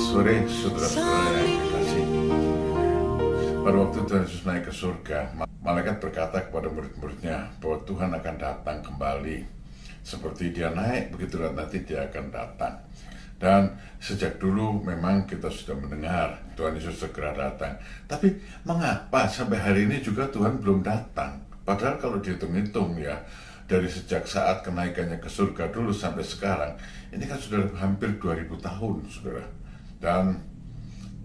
Sore, saudara-saudara yang dikasih. Pada waktu Tuhan Yesus naik ke surga, malaikat berkata kepada murid-muridnya bahwa Tuhan akan datang kembali. Seperti dia naik, begitulah nanti dia akan datang. Dan sejak dulu memang kita sudah mendengar Tuhan Yesus segera datang. Tapi mengapa sampai hari ini juga Tuhan belum datang? Padahal kalau dihitung-hitung ya, dari sejak saat kenaikannya ke surga dulu sampai sekarang, ini kan sudah hampir 2000 tahun, saudara. Dan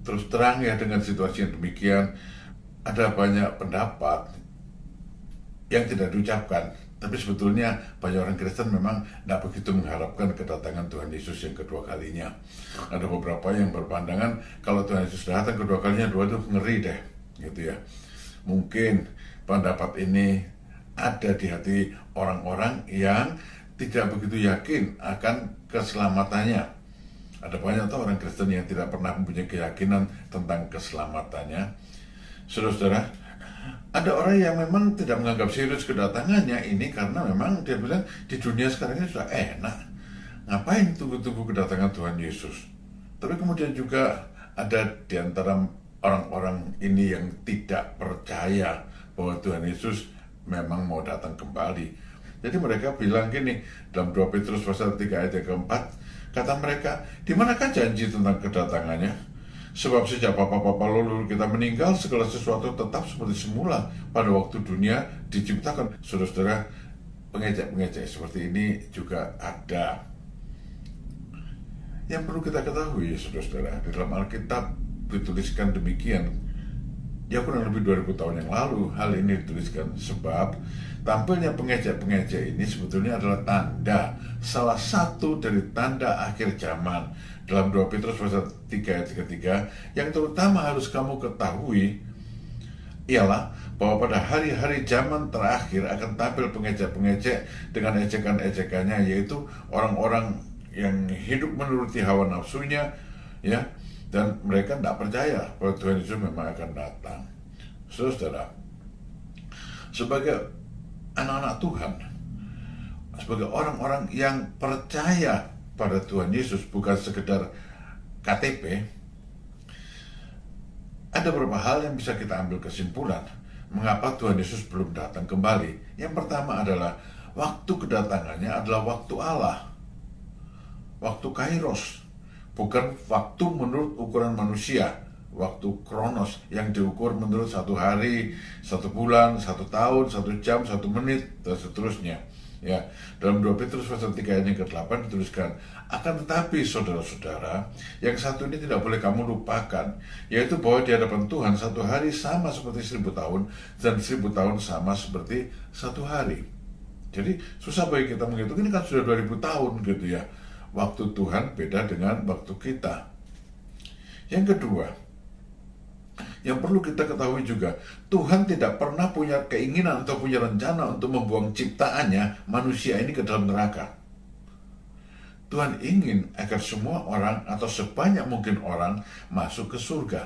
terus terang ya, dengan situasi yang demikian, ada banyak pendapat yang tidak diucapkan. Tapi sebetulnya banyak orang Kristen memang tidak begitu mengharapkan kedatangan Tuhan Yesus yang kedua kalinya. Ada beberapa yang berpandangan kalau Tuhan Yesus datang kedua kalinya, itu ngeri deh, gitu ya. Mungkin pendapat ini ada di hati orang-orang yang tidak begitu yakin akan keselamatannya. Ada banyak orang Kristen yang tidak pernah mempunyai keyakinan tentang keselamatannya. Saudara-saudara, ada orang yang memang tidak menganggap serius kedatangannya ini karena memang dia bilang di dunia sekarang ini sudah enak. Ngapain tunggu-tunggu kedatangan Tuhan Yesus? Tapi kemudian juga ada di antara orang-orang ini yang tidak percaya bahwa Tuhan Yesus memang mau datang kembali. Jadi mereka bilang gini, dalam 2 Petrus pasal 3 ayat yang keempat, kata mereka, di manakah janji tentang kedatangannya? Sebab sejak bapa-bapa leluhur kita meninggal, segala sesuatu tetap seperti semula pada waktu dunia diciptakan. Saudara-saudara, pengecek-pengecek seperti ini juga ada. Yang perlu kita ketahui, saudara-saudara, di dalam Alkitab dituliskan demikian. Ya kurang lebih 2000 tahun yang lalu hal ini dituliskan, sebab tampilnya pengecek-pengecek ini sebetulnya adalah tanda, salah satu dari tanda akhir zaman. Dalam 2 Petrus pasal 3 ayat ketiga, yang terutama harus kamu ketahui ialah bahwa pada hari-hari zaman terakhir akan tampil pengecek-pengecek dengan ejekan-ejekannya, yaitu orang-orang yang hidup menuruti hawa nafsunya, ya, dan mereka tidak percaya bahwa Tuhan Yesus memang akan datang. Saudara, sebagai anak-anak Tuhan, sebagai orang-orang yang percaya pada Tuhan Yesus, bukan sekedar KTP, ada beberapa hal yang bisa kita ambil kesimpulan mengapa Tuhan Yesus belum datang kembali. Yang pertama adalah waktu kedatangannya adalah waktu Allah, waktu Kairos, bukan waktu menurut ukuran manusia, waktu kronos yang diukur menurut 1 hari, 1 bulan, 1 tahun, 1 jam, 1 menit, dan seterusnya. Ya, dalam 2 Petrus pasal 3 ayat yang ke-8 dituliskan, akan tetapi saudara-saudara, yang satu ini tidak boleh kamu lupakan, yaitu bahwa di hadapan Tuhan 1 hari sama seperti 1000 tahun, dan 1000 tahun sama seperti 1 hari. Jadi susah bagi kita menghitung, ini kan sudah 2000 tahun gitu ya. Waktu Tuhan beda dengan waktu kita. Yang kedua, yang perlu kita ketahui juga, Tuhan tidak pernah punya keinginan atau punya rencana untuk membuang ciptaannya, manusia ini, ke dalam neraka. Tuhan ingin agar semua orang atau sebanyak mungkin orang masuk ke surga.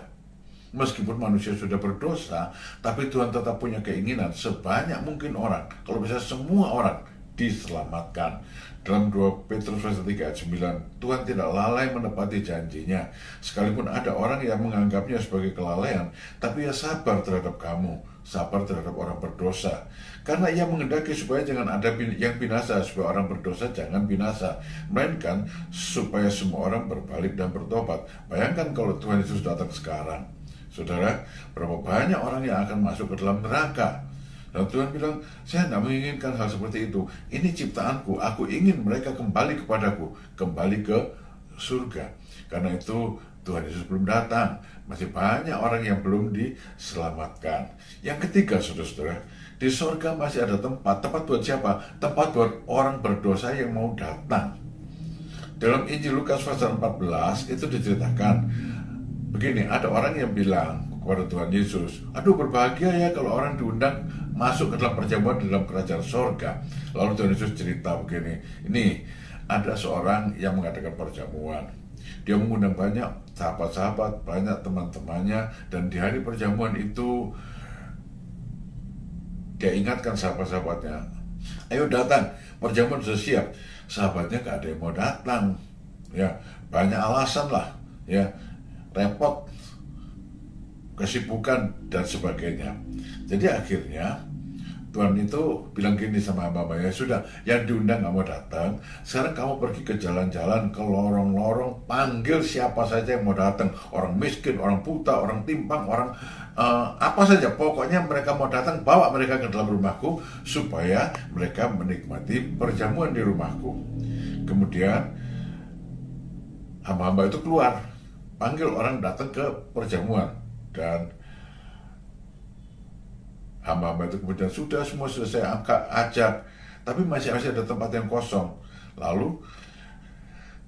Meskipun manusia sudah berdosa, tapi Tuhan tetap punya keinginan sebanyak mungkin orang, kalau bisa semua orang diselamatkan. Dalam 2 Petrus pasal 3 ayat 9, Tuhan tidak lalai menepati janjinya. Sekalipun ada orang yang menganggapnya sebagai kelalaian, tapi ia sabar terhadap kamu, sabar terhadap orang berdosa. Karena ia menghendaki supaya jangan ada yang binasa, supaya orang berdosa jangan binasa, melainkan supaya semua orang berbalik dan bertobat. Bayangkan kalau Tuhan Yesus datang sekarang, saudara, berapa banyak orang yang akan masuk ke dalam neraka. Dan Tuhan bilang, saya tidak menginginkan hal seperti itu. Ini ciptaanku, aku ingin mereka kembali kepadaku, kembali ke surga. Karena itu Tuhan Yesus belum datang. Masih banyak orang yang belum diselamatkan. Yang ketiga, saudara-saudara, di surga masih ada tempat. Tempat buat siapa? Tempat buat orang berdosa yang mau datang. Dalam Injil Lukas pasal 14 itu diceritakan begini, ada orang yang bilang kepada Tuhan Yesus, aduh berbahagia ya kalau orang diundang masuk ke dalam perjamuan di dalam kerajaan sorga. Lalu Tuhan Yesus cerita begini, ini ada seorang yang mengadakan perjamuan. Dia mengundang banyak sahabat-sahabat, banyak teman-temannya, dan di hari perjamuan itu dia ingatkan sahabat-sahabatnya, ayo datang, perjamuan sudah siap. Sahabatnya gak ada yang mau datang, ya banyak alasan lah, ya repot, kesibukan, dan sebagainya. Jadi akhirnya Tuhan itu bilang gini sama hamba-hambanya, sudah, yang diundang nggak mau datang, sekarang kamu pergi ke jalan-jalan, ke lorong-lorong, panggil siapa saja yang mau datang, orang miskin, orang buta, orang timpang, orang apa saja, pokoknya mereka mau datang, bawa mereka ke dalam rumahku, supaya mereka menikmati perjamuan di rumahku. Kemudian hamba-hamba itu keluar, panggil orang datang ke perjamuan, dan hamba-hamba itu kemudian semua sudah saya ajak, tapi masih ada tempat yang kosong. Lalu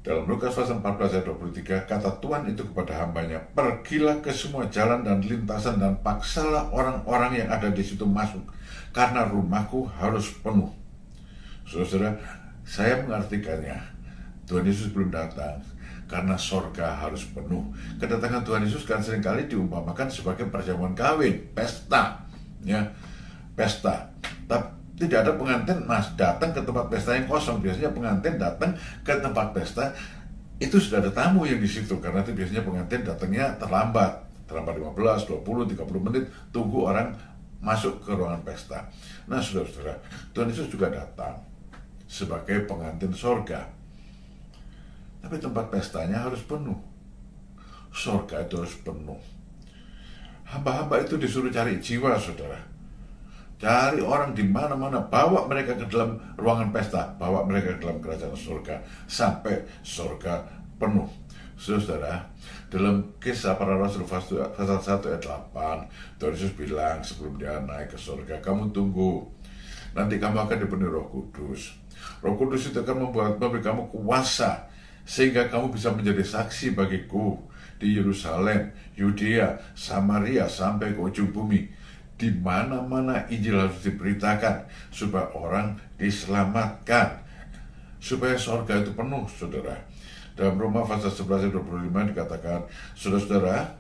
dalam Lukas pasal 14 ayat 23, kata Tuhan itu kepada hambanya, pergilah ke semua jalan dan lintasan dan paksalah orang-orang yang ada di situ masuk, karena rumahku harus penuh. Saudara, saya mengartikannya, Tuhan Yesus belum datang karena sorga harus penuh. Kedatangan Tuhan Yesus kan seringkali diumpamakan sebagai perjamuan kawin, pesta. Ya, pesta. Tapi tidak ada pengantin datang ke tempat pesta yang kosong. Biasanya pengantin datang ke tempat pesta itu sudah ada tamu yang di situ, karena itu biasanya pengantin datangnya terlambat 15, 20, 30 menit, tunggu orang masuk ke ruangan pesta. Nah, saudara-saudara, Tuhan Yesus juga datang sebagai pengantin sorga, tapi tempat pestanya harus penuh. Sorga itu harus penuh. Hamba-hamba itu disuruh cari jiwa, saudara. Cari orang di mana-mana, bawa mereka ke dalam ruangan pesta, bawa mereka ke dalam kerajaan surga, sampai surga penuh. Saudara, dalam Kisah Para Rasul pasal 1 ayat 8, Tuhan Yesus bilang sebelum dia naik ke surga, kamu tunggu, nanti kamu akan dipenuhi Roh Kudus. Roh Kudus itu akan memberi kamu kuasa, sehingga kamu bisa menjadi saksi bagiku di Yerusalem, Yudea, Samaria, sampai ke ujung bumi. Di mana-mana Injil harus diberitakan supaya orang diselamatkan, supaya sorga itu penuh, saudara. Dalam Roma pasal 11 ayat 25 dikatakan, saudara-saudara,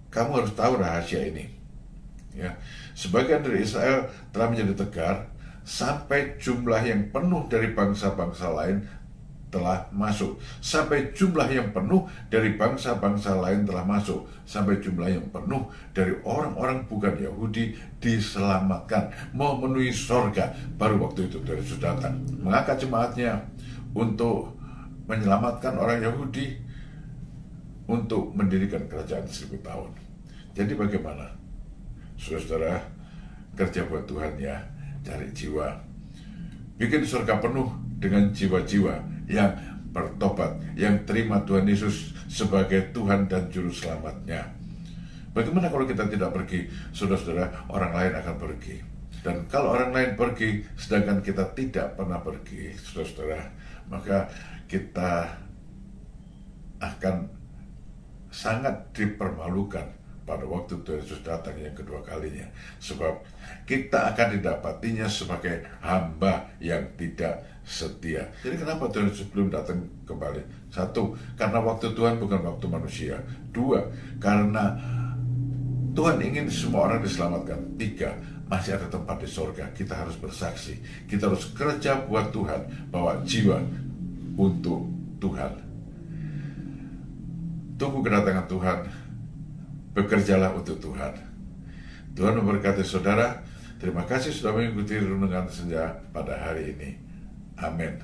kamu harus tahu rahasia ini. Ya, sebagian dari Israel telah menjadi tegar sampai jumlah yang penuh dari bangsa-bangsa lain telah masuk, sampai jumlah yang penuh dari bangsa-bangsa lain telah masuk, sampai jumlah yang penuh dari orang-orang bukan Yahudi diselamatkan, memenuhi sorga. Baru waktu itu Tuhan Yesus datang mengangkat jemaatnya untuk menyelamatkan orang Yahudi, untuk mendirikan kerajaan 1000 tahun. Jadi bagaimana, saudara, kerja buat Tuhan ya, cari jiwa, bikin surga penuh dengan jiwa-jiwa yang bertobat, yang terima Tuhan Yesus sebagai Tuhan dan Juru Selamatnya. Bagaimana kalau kita tidak pergi, saudara-saudara, orang lain akan pergi. Dan kalau orang lain pergi, sedangkan kita tidak pernah pergi, saudara-saudara, maka kita akan sangat dipermalukan pada waktu Tuhan Yesus datang yang kedua kalinya. Sebab kita akan didapatinya sebagai hamba yang tidak setia. Jadi kenapa Tuhan Yesus belum datang kembali? 1, karena waktu Tuhan bukan waktu manusia. 2, karena Tuhan ingin semua orang diselamatkan. 3, masih ada tempat di sorga. Kita harus bersaksi, kita harus kerja buat Tuhan, bawa jiwa untuk Tuhan. Tunggu kedatangan Tuhan, bekerjalah untuk Tuhan. Tuhan memberkati saudara. Terima kasih sudah mengikuti renungan senja pada hari ini. Amin.